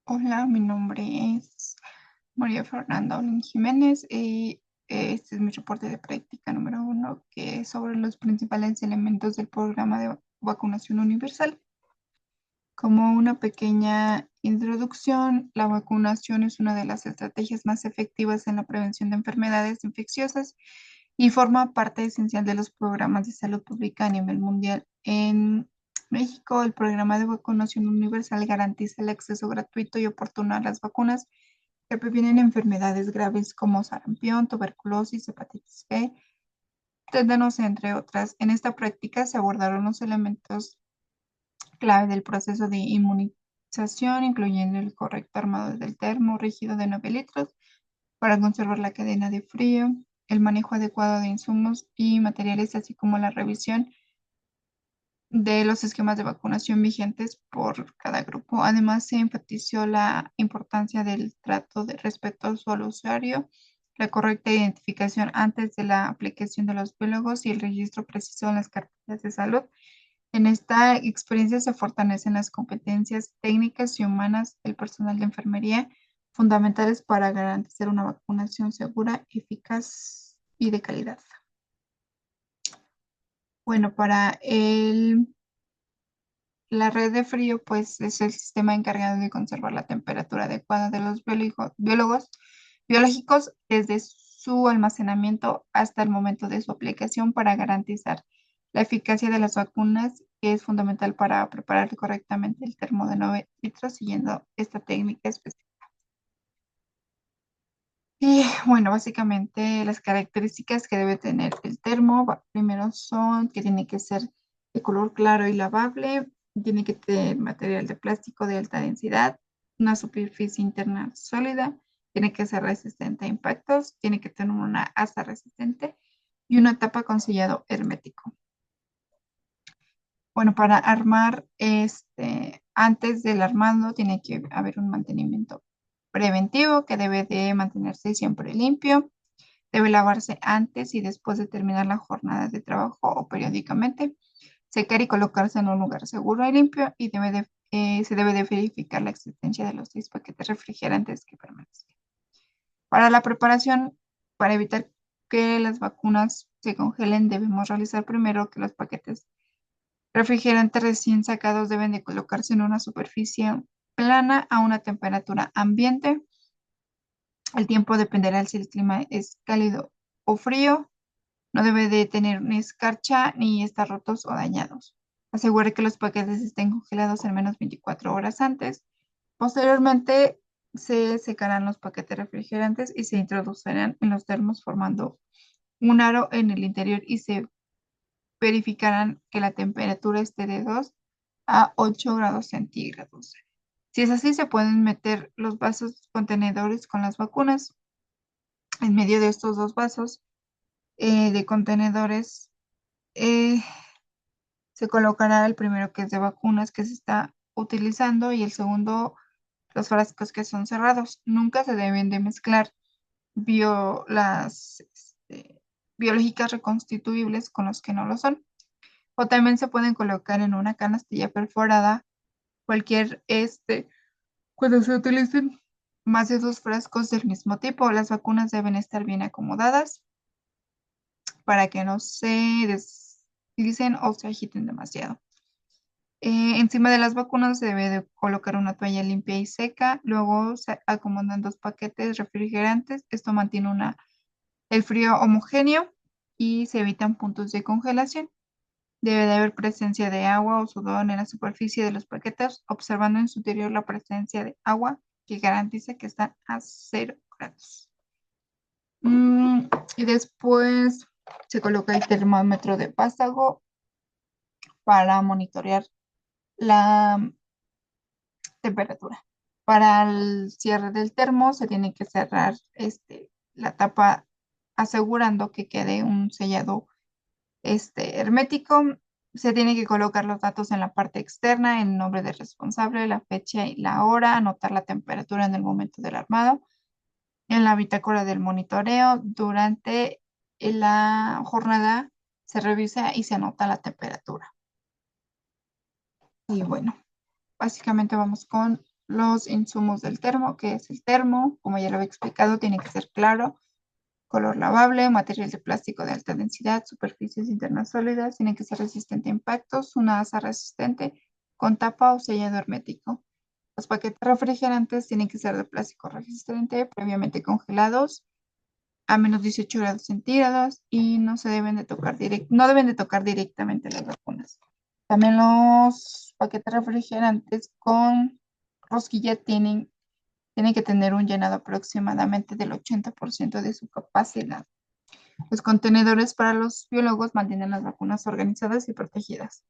Hola, mi nombre es María Fernanda Olin Jiménez y este es mi reporte de práctica número 1, que es sobre los principales elementos del programa de vacunación universal. Como una pequeña introducción, la vacunación es una de las estrategias más efectivas en la prevención de enfermedades infecciosas y forma parte esencial de los programas de salud pública a nivel mundial. En México, el programa de vacunación universal garantiza el acceso gratuito y oportuno a las vacunas que previenen enfermedades graves como sarampión, tuberculosis, hepatitis B, tétanos, entre otras. En esta práctica se abordaron los elementos clave del proceso de inmunización, incluyendo el correcto armado del termo rígido de 9 litros para conservar la cadena de frío, el manejo adecuado de insumos y materiales, así como la revisión de los esquemas de vacunación vigentes por cada grupo. Además, se enfatizó la importancia del trato de respetuoso al usuario, la correcta identificación antes de la aplicación de los biólogos y el registro preciso en las carpetas de salud. En esta experiencia se fortalecen las competencias técnicas y humanas del personal de enfermería, fundamentales para garantizar una vacunación segura, eficaz y de calidad. Bueno, la red de frío, pues es el sistema encargado de conservar la temperatura adecuada de los biológicos desde su almacenamiento hasta el momento de su aplicación para garantizar la eficacia de las vacunas, que es fundamental para preparar correctamente el termo de 9 litros siguiendo esta técnica específica. Y bueno, básicamente las características que debe tener el termo, primero son que tiene que ser de color claro y lavable, tiene que tener material de plástico de alta densidad, una superficie interna sólida, tiene que ser resistente a impactos, tiene que tener una asa resistente y una tapa con sellado hermético. Bueno, para armar, antes del armado tiene que haber un mantenimiento preventivo que debe de mantenerse siempre limpio. Debe lavarse antes y después de terminar la jornada de trabajo o periódicamente. Secar y colocarse en un lugar seguro y limpio y se debe de verificar la existencia de los 6 paquetes refrigerantes que permanecen. Para la preparación, para evitar que las vacunas se congelen, debemos realizar primero que los paquetes refrigerantes recién sacados deben de colocarse en una superficie plana a una temperatura ambiente. El tiempo dependerá si el clima es cálido o frío. No debe de tener ni escarcha ni estar rotos o dañados. Asegure que los paquetes estén congelados al menos 24 horas antes. Posteriormente, se secarán los paquetes refrigerantes y se introducirán en los termos formando un aro en el interior y se verificarán que la temperatura esté de 2 a 8 grados centígrados. Si es así, se pueden meter los vasos contenedores con las vacunas. En medio de estos dos vasos de contenedores eh, se colocará el primero que es de vacunas que se está utilizando y el segundo los frascos que son cerrados. Nunca se deben de mezclar las biológicas reconstituibles con los que no lo son. O también se pueden colocar en una canastilla perforada cualquier cuando se utilicen más de 2 frascos del mismo tipo. Las vacunas deben estar bien acomodadas para que no se deslicen o se agiten demasiado. Encima de las vacunas se debe de colocar una toalla limpia y seca. Luego se acomodan 2 paquetes refrigerantes. Esto mantiene el frío homogéneo y se evitan puntos de congelación. Debe de haber presencia de agua o sudor en la superficie de los paquetes, observando en su interior la presencia de agua que garantiza que están a 0 grados. Y después se coloca el termómetro de vástago para monitorear la temperatura. Para el cierre del termo se tiene que cerrar la tapa asegurando que quede un sellado hermético. Se tiene que colocar los datos en la parte externa, el nombre del responsable, la fecha y la hora, anotar la temperatura en el momento del armado, en la bitácora del monitoreo. Durante la jornada se revisa y se anota la temperatura. Y bueno, básicamente vamos con Los insumos del termo, que es el termo, como ya lo había explicado, tiene que ser claro, color lavable, material de plástico de alta densidad, superficies internas sólidas, tiene que ser resistente a impactos, una asa resistente con tapa o sellado hermético. Los paquetes refrigerantes tienen que ser de plástico resistente, previamente congelados a menos 18 grados centígrados y no se deben de tocar no deben de tocar directamente las vacunas. También los paquetes refrigerantes con rosquilla tienen que tener un llenado aproximadamente del 80% de su capacidad. Los contenedores para los biólogos mantienen las vacunas organizadas y protegidas.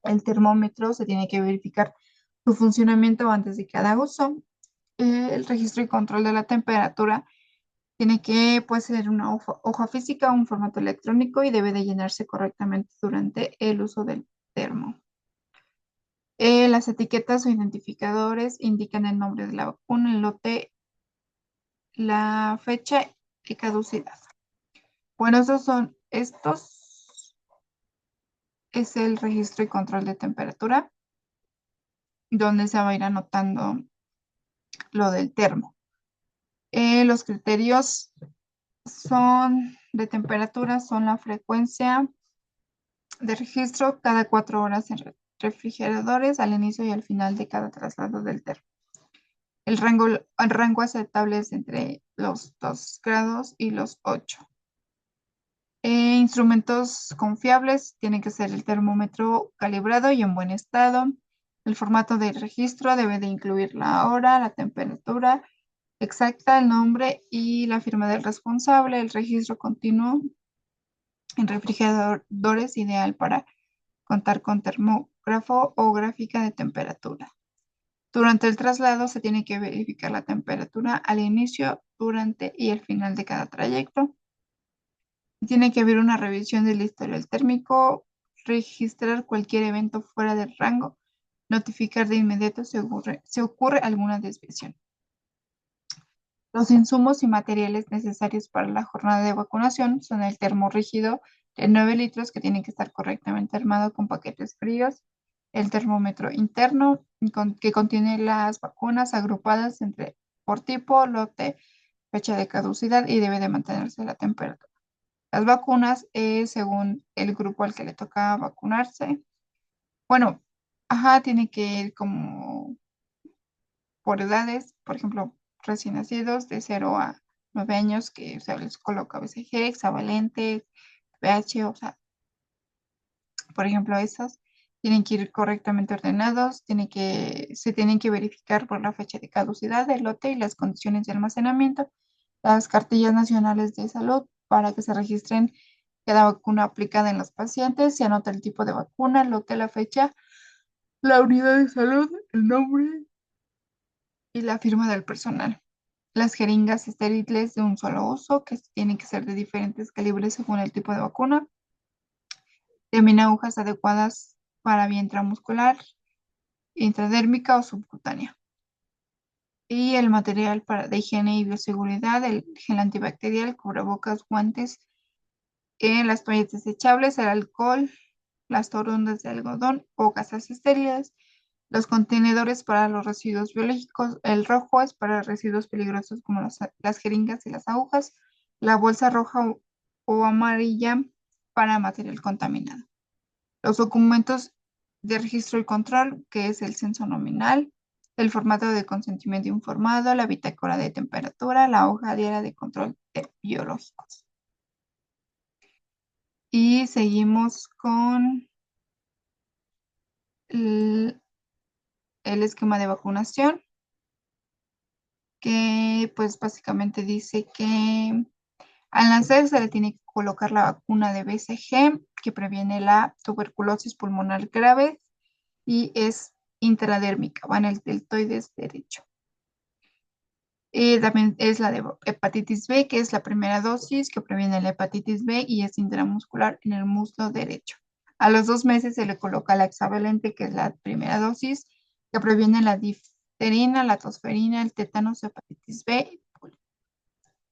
El termómetro se tiene que verificar su funcionamiento antes de cada uso. El registro y control de la temperatura tiene que pues, ser una hoja física o un formato electrónico y debe de llenarse correctamente durante el uso del termo. Las etiquetas o identificadores indican el nombre de la vacuna, el lote, la fecha y caducidad. Bueno, estos es el registro y control de temperatura, donde se va a ir anotando lo del termo. Los criterios de temperatura son la frecuencia de registro cada 4 horas en refrigeradores al inicio y al final de cada traslado del termo. El rango aceptable es entre los 2 grados y los 8. Instrumentos confiables tienen que ser el termómetro calibrado y en buen estado. El formato de registro debe de incluir la hora, la temperatura exacta, el nombre y la firma del responsable. El registro continuo en refrigeradores ideal para contar con termógrafo o gráfica de temperatura. Durante el traslado se tiene que verificar la temperatura al inicio, durante y al final de cada trayecto. Tiene que haber una revisión del historial térmico, registrar cualquier evento fuera del rango, notificar de inmediato si ocurre alguna desviación. Los insumos y materiales necesarios para la jornada de vacunación son el termo rígido de 9 litros que tiene que estar correctamente armado con paquetes fríos, el termómetro interno que contiene las vacunas agrupadas por tipo, lote, fecha de caducidad y debe de mantenerse la temperatura. Las vacunas según el grupo al que le toca vacunarse. Bueno, tiene que ir como por edades, por ejemplo, recién nacidos de 0 a 9 años que se les coloca BCG, hexavalente, VH, o sea, por ejemplo, esos tienen que ir correctamente ordenados, se tienen que verificar por la fecha de caducidad del lote y las condiciones de almacenamiento, las cartillas nacionales de salud para que se registren cada vacuna aplicada en los pacientes, se anota el tipo de vacuna, el lote, la fecha, la unidad de salud, el nombre y la firma del personal. Las jeringas estériles de un solo uso, que tienen que ser de diferentes calibres según el tipo de vacuna. También agujas adecuadas para vía intramuscular, intradérmica o subcutánea. Y el material de higiene y bioseguridad, el gel antibacterial, cubrebocas, guantes, las toallas desechables, el alcohol, las torundas de algodón o gasas estériles, los contenedores para los residuos biológicos, el rojo es para residuos peligrosos como las jeringas y las agujas, la bolsa roja o amarilla para material contaminado. Los documentos de registro y control, que es el censo nominal, el formato de consentimiento informado, la bitácora de temperatura, la hoja diaria de control de biológicos. Y seguimos con el esquema de vacunación, que pues básicamente dice que al nacer se le tiene que colocar la vacuna de BCG que previene la tuberculosis pulmonar grave y es intradérmica, va en el deltoides derecho. También es la de hepatitis B, que es la primera dosis que previene la hepatitis B y es intramuscular en el muslo derecho. A los 2 meses se le coloca la hexavalente, que es la primera dosis, que previene la difterina, la tosferina, el tétanos, hepatitis B.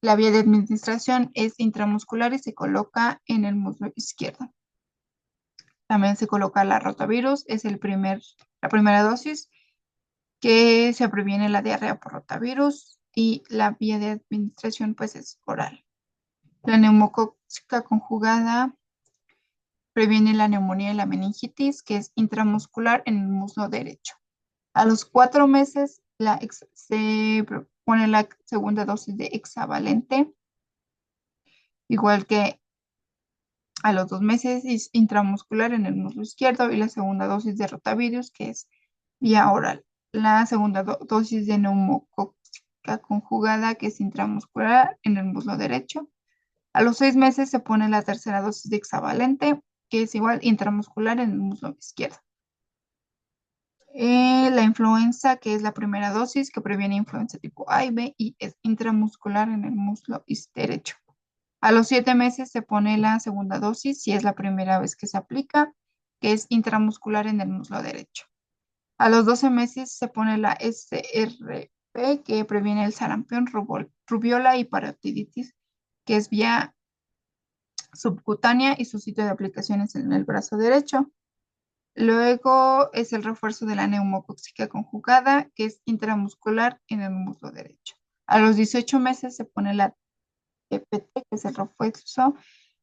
La vía de administración es intramuscular y se coloca en el muslo izquierdo. También se coloca la rotavirus, es la primera dosis que se previene la diarrea por rotavirus y la vía de administración pues es oral. La neumocócica conjugada previene la neumonía y la meningitis, que es intramuscular en el muslo derecho. A los 4 meses se pone la segunda dosis de hexavalente, igual que a los 2 meses es intramuscular en el muslo izquierdo y la segunda dosis de rotavirus, que es vía oral. La segunda dosis de neumocócica conjugada, que es intramuscular en el muslo derecho. A los 6 meses se pone la tercera dosis de hexavalente, que es igual intramuscular en el muslo izquierdo. La influenza, que es la primera dosis, que previene influenza tipo A y B y es intramuscular en el muslo derecho. A los 7 meses se pone la segunda dosis, si es la primera vez que se aplica, que es intramuscular en el muslo derecho. A los 12 meses se pone la SRP, que previene el sarampión, rubiola y parotiditis, que es vía subcutánea y su sitio de aplicación es en el brazo derecho. Luego es el refuerzo de la neumocócica conjugada, que es intramuscular en el muslo derecho. A los 18 meses se pone la TPT, que es el refuerzo,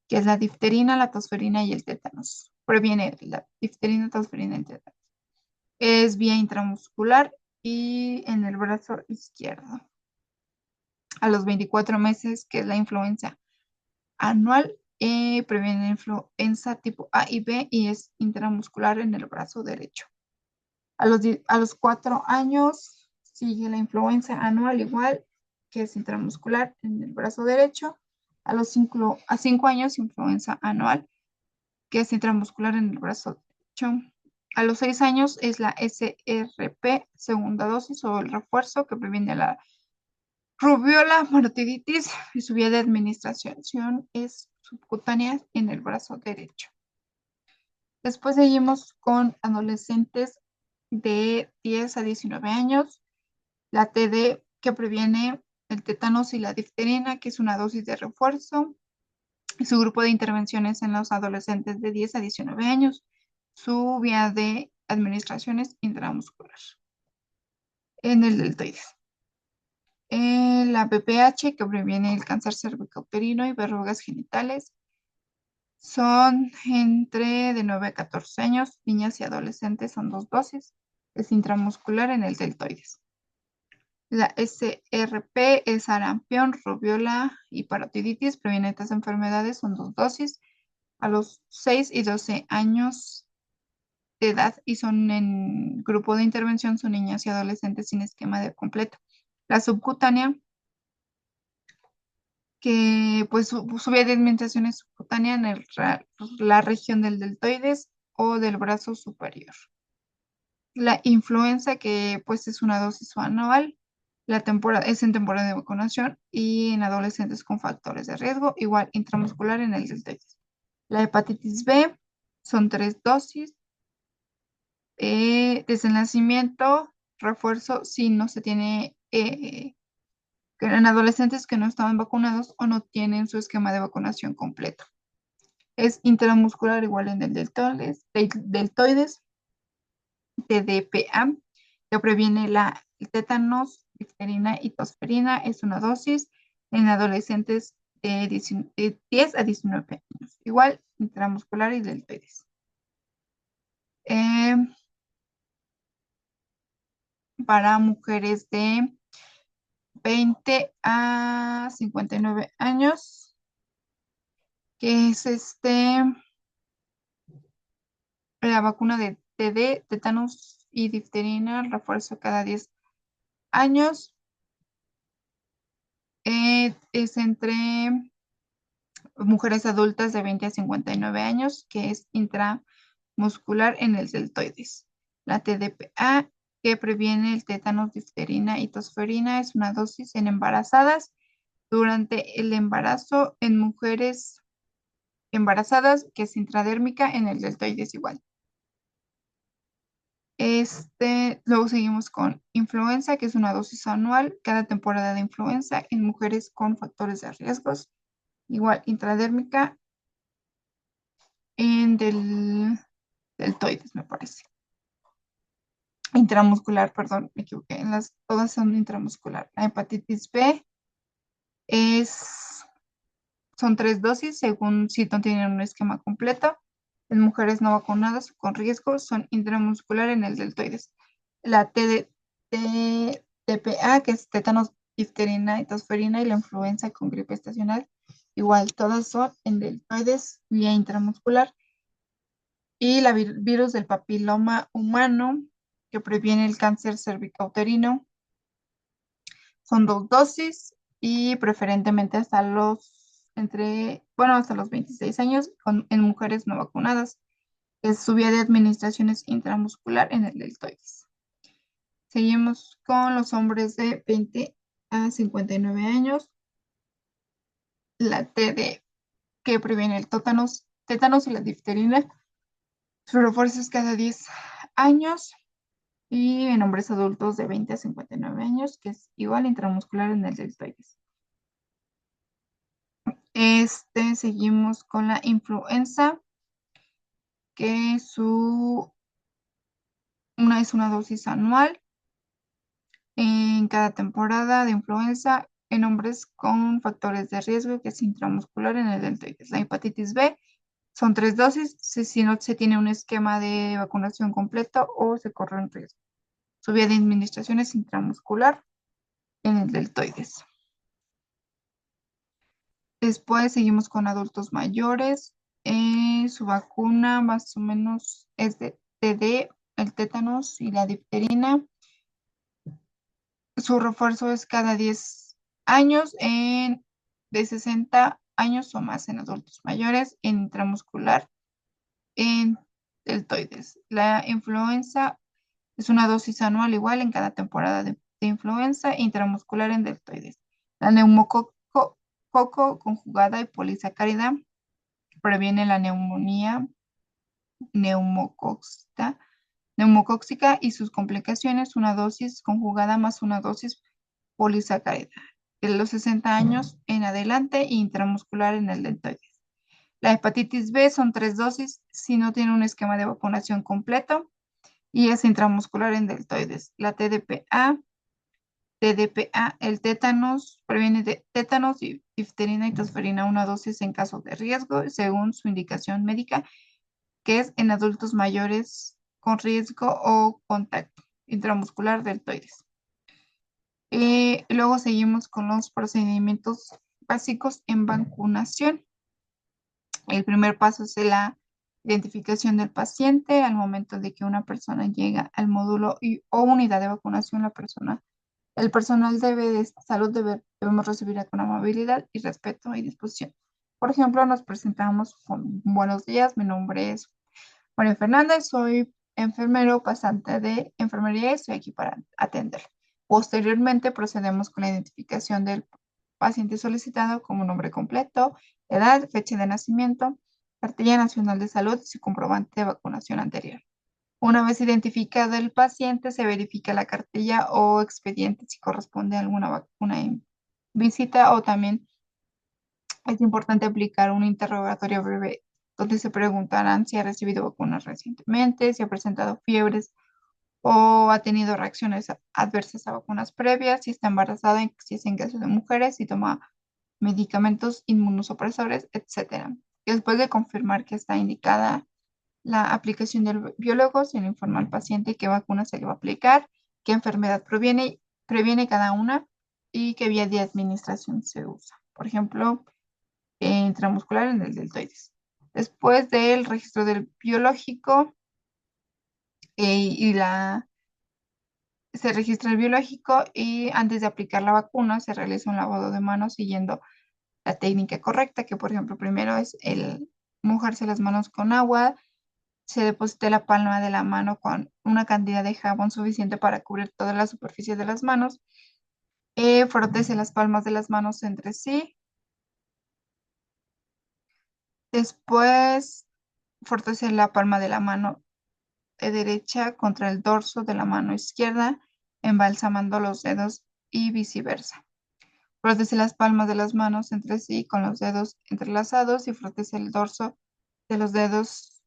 que es la difterina, la tosferina y el tétanos. Previene la difterina, tosferina y el tétanos. Es vía intramuscular y en el brazo izquierdo. A los 24 meses, que es la influenza anual, previene influenza tipo A y B y es intramuscular en el brazo derecho. A los 4 años sigue la influenza anual igual, que es intramuscular en el brazo derecho. A 5 años, influenza anual, que es intramuscular en el brazo derecho. A los 6 años es la SRP, segunda dosis o el refuerzo que previene la rubiola, parotiditis y su vía de administración es subcutánea en el brazo derecho. Después seguimos con adolescentes de 10 a 19 años, la TD que previene el tétanos y la difterina, que es una dosis de refuerzo, y su grupo de intervenciones en los adolescentes de 10 a 19 años. Su vía de administración es intramuscular en el deltoides. La PPH que previene el cáncer cervicouterino y verrugas genitales. Son entre de 9 a 14 años, niñas y adolescentes son 2 dosis. Es intramuscular en el deltoides. La SRP es sarampión, rubiola y parotiditis. Previene estas enfermedades, son 2 dosis. A los 6 y 12 años de edad y son en grupo de intervención, son niñas y adolescentes sin esquema de completo. La subcutánea, que pues su vía de administración es subcutánea en la región del deltoides o del brazo superior. La influenza, que pues es una dosis anual, es en temporada de vacunación y en adolescentes con factores de riesgo, igual intramuscular en el deltoides. La hepatitis B son 3 dosis. Desde el nacimiento, refuerzo si no se tiene que en adolescentes que no estaban vacunados o no tienen su esquema de vacunación completo. Es intramuscular igual en el deltoides, TDPA, que previene el tétanos, difterina y tosferina, es una dosis en adolescentes de 10 a 19 años, igual intramuscular y deltoides. Eh, para mujeres de 20 a 59 años, que es la vacuna de TD, tétanos y difterina, refuerzo cada 10 años. Es entre mujeres adultas de 20 a 59 años, que es intramuscular en el deltoides. La TDPA, que previene el tétanos, difterina y tosferina, es una dosis en embarazadas durante el embarazo en mujeres embarazadas, que es intradérmica en el deltoides igual. Luego seguimos con influenza, que es una dosis anual cada temporada de influenza en mujeres con factores de riesgos, igual intradérmica en deltoides, me parece. intramuscular, perdón, me equivoqué, todas son intramuscular. La hepatitis B es, son 3 dosis según si no tienen un esquema completo. En mujeres no vacunadas o con riesgo son intramuscular en el deltoides. La TDPA, que es tétanos, difterina y tosferina, y la influenza con gripe estacional, igual todas son en deltoides vía intramuscular. Y la virus del papiloma humano, que previene el cáncer cervicouterino, son 2 dosis y preferentemente hasta los 26 años en mujeres no vacunadas. Su vía de administración es intramuscular en el deltoides. Seguimos con los hombres de 20 a 59 años. La TD, que previene el tétanos y la difterina. Su refuerzo es cada 10 años. Y en hombres adultos de 20 a 59 años, que es igual intramuscular en el deltoides. Seguimos con la influenza, que es una dosis anual en cada temporada de influenza en hombres con factores de riesgo, que es intramuscular en el deltoides. La hepatitis B son 3 dosis si no se tiene un esquema de vacunación completo o se corre un riesgo. Su vía de administración es intramuscular en el deltoides. Después seguimos con adultos mayores. Su vacuna más o menos es de TD, el tétanos y la difterina. Su refuerzo es cada 10 años de 60 años o más en adultos mayores, en intramuscular, en deltoides. La influenza es una dosis anual igual en cada temporada de influenza, intramuscular en deltoides. La neumococo conjugada y polisacárida previene la neumonía neumocóxica, y sus complicaciones, una dosis conjugada más una dosis polisacárida. De los 60 años en adelante e intramuscular en el deltoides. La hepatitis B son 3 dosis si no tiene un esquema de vacunación completo y es intramuscular en deltoides. La TDPA, el tétanos, previene de tétanos y difterina y tosferina, una dosis en caso de riesgo, según su indicación médica, que es en adultos mayores con riesgo o contacto intramuscular deltoides. Luego seguimos con los procedimientos básicos en vacunación. El primer paso es la identificación del paciente. Al momento de que una persona llega al módulo o unidad de vacunación, el personal de salud debemos recibirla con amabilidad y respeto y disposición. Por ejemplo, nos presentamos con buenos días, mi nombre es María Fernández, soy enfermero pasante de enfermería y estoy aquí para atender. Posteriormente procedemos con la identificación del paciente solicitado como nombre completo, edad, fecha de nacimiento, cartilla nacional de salud y su comprobante de vacunación anterior. Una vez identificado el paciente, se verifica la cartilla o expediente si corresponde a alguna vacuna en visita, o también es importante aplicar un interrogatorio breve donde se preguntarán si ha recibido vacunas recientemente, si ha presentado fiebres o ha tenido reacciones adversas a vacunas previas, si está embarazada, si es en caso de mujeres, si toma medicamentos inmunosupresores, etcétera. Después de confirmar que está indicada la aplicación del biólogo, se le informa al paciente qué vacuna se le va a aplicar, qué enfermedad previene cada una y qué vía de administración se usa. Por ejemplo, intramuscular en el deltoides. Después del registro del biológico se registra el biológico, y antes de aplicar la vacuna se realiza un lavado de manos siguiendo la técnica correcta, que por ejemplo primero es el mojarse las manos con agua, se deposita la palma de la mano con una cantidad de jabón suficiente para cubrir toda la superficie de las manos, frotese las palmas de las manos entre sí, después frotese la palma de la mano derecha contra el dorso de la mano izquierda, embalsamando los dedos y viceversa. Frótese las palmas de las manos entre sí con los dedos entrelazados y frótese el dorso de los dedos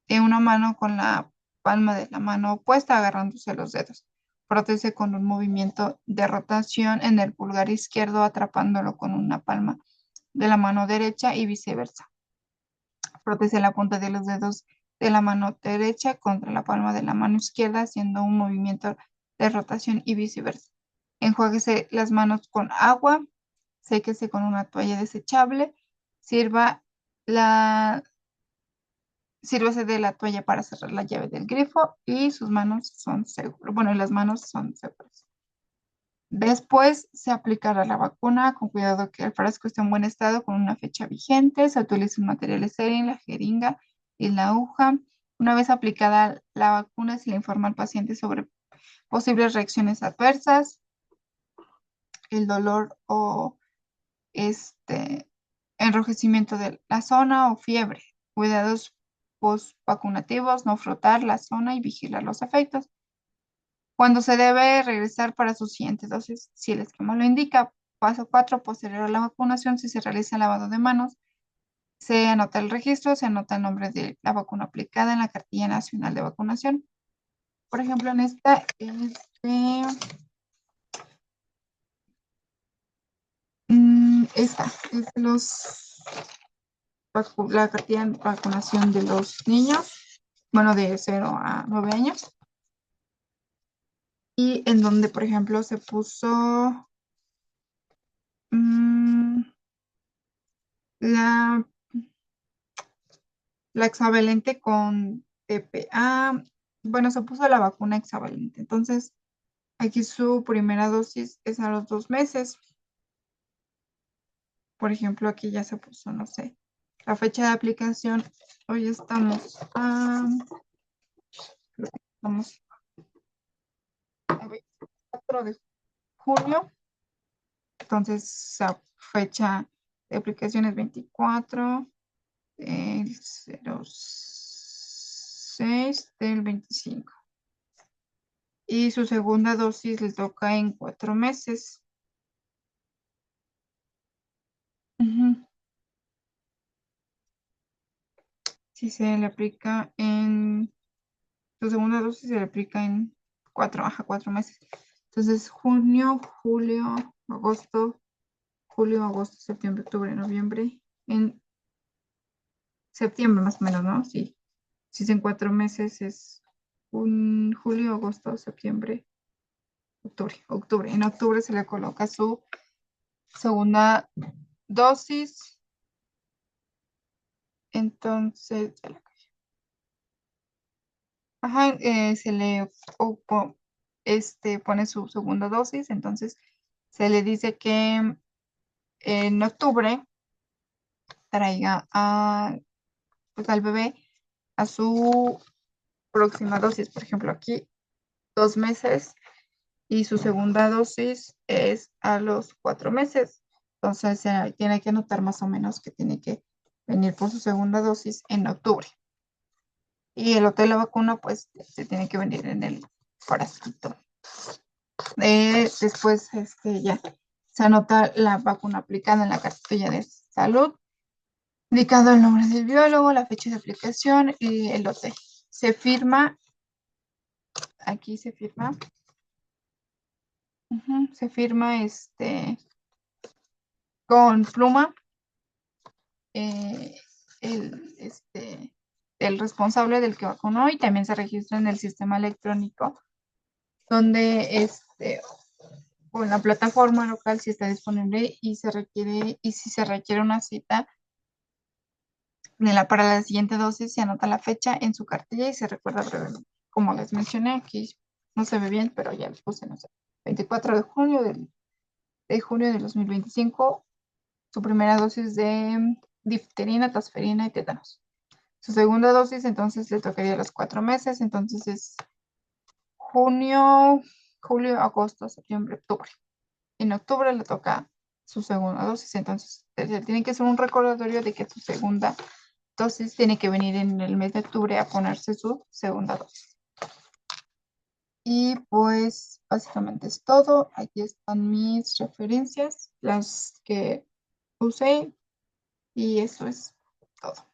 de una mano con la palma de la mano opuesta agarrándose los dedos. Frótese con un movimiento de rotación en el pulgar izquierdo atrapándolo con una palma de la mano derecha y viceversa. Frótese la punta de los dedos de la mano derecha contra la palma de la mano izquierda haciendo un movimiento de rotación y viceversa. Enjuáguese las manos con agua, séquese con una toalla desechable, sirva la, sírvase de la toalla para cerrar la llave del grifo y sus manos son seguras. Bueno, las manos son seguras. Después se aplicará la vacuna con cuidado que el frasco esté en buen estado con una fecha vigente. Se utiliza un material estéril, la jeringa y la aguja. Una vez aplicada la vacuna, se le informa al paciente sobre posibles reacciones adversas, el dolor o enrojecimiento de la zona o fiebre. Cuidados postvacunativos, no frotar la zona y vigilar los efectos. Cuando se debe regresar para su siguiente dosis, si el esquema lo indica. Paso 4, posterior a la vacunación, si se realiza lavado de manos, se anota el registro, se anota el nombre de la vacuna aplicada en la cartilla nacional de vacunación. Por ejemplo, en esta es la cartilla de vacunación de los niños, bueno, de 0 a 9 años, y en donde, por ejemplo, se puso la hexavalente con PPA. Bueno, se puso la vacuna hexavalente. Entonces, aquí su primera dosis es a los 2 meses. Por ejemplo, aquí ya se puso, no sé, la fecha de aplicación. Hoy estamos estamos a 24 de junio. Entonces, la fecha de aplicación es 24 del 06 del 25. Y su segunda dosis le toca en 4 meses. Ujú. Si se le aplica en, su segunda dosis se le aplica en 4 meses. Entonces, junio, julio, agosto, septiembre, octubre, noviembre. En septiembre más o menos, ¿no? Sí. Si es en 4 meses es julio, agosto, septiembre, octubre. En octubre se le coloca su segunda dosis. Entonces, ajá, se le pone su segunda dosis, entonces se le dice que en octubre traiga pues, al bebé a su próxima dosis, por ejemplo, aquí 2 meses y su segunda dosis es a los 4 meses. Entonces se tiene que anotar más o menos que tiene que venir por su segunda dosis en octubre. Y el hotel de la vacuna, pues se tiene que venir en el frasquito. Después ya se anota la vacuna aplicada en la cartilla de salud, indicando el nombre del biólogo, la fecha de aplicación y el lote. Se firma, aquí se firma, se firma con pluma eh, el, el responsable del que vacunó y también se registra en el sistema electrónico donde o en la plataforma local si está disponible y si se requiere una cita para la siguiente dosis se anota la fecha en su cartilla y se recuerda brevemente. Como les mencioné, aquí no se ve bien, pero ya les puse, no sé, 24 de junio del 2025, su primera dosis de difterina, tosferina y tétanos. Su segunda dosis, entonces le tocaría los 4 meses, entonces es junio, julio, agosto, septiembre, octubre. En octubre le toca su segunda dosis, entonces tiene que ser un recordatorio de que su segunda dosis tiene que venir en el mes de octubre a ponerse su segunda dosis. Y pues básicamente es todo. Aquí están mis referencias, las que usé y eso es todo.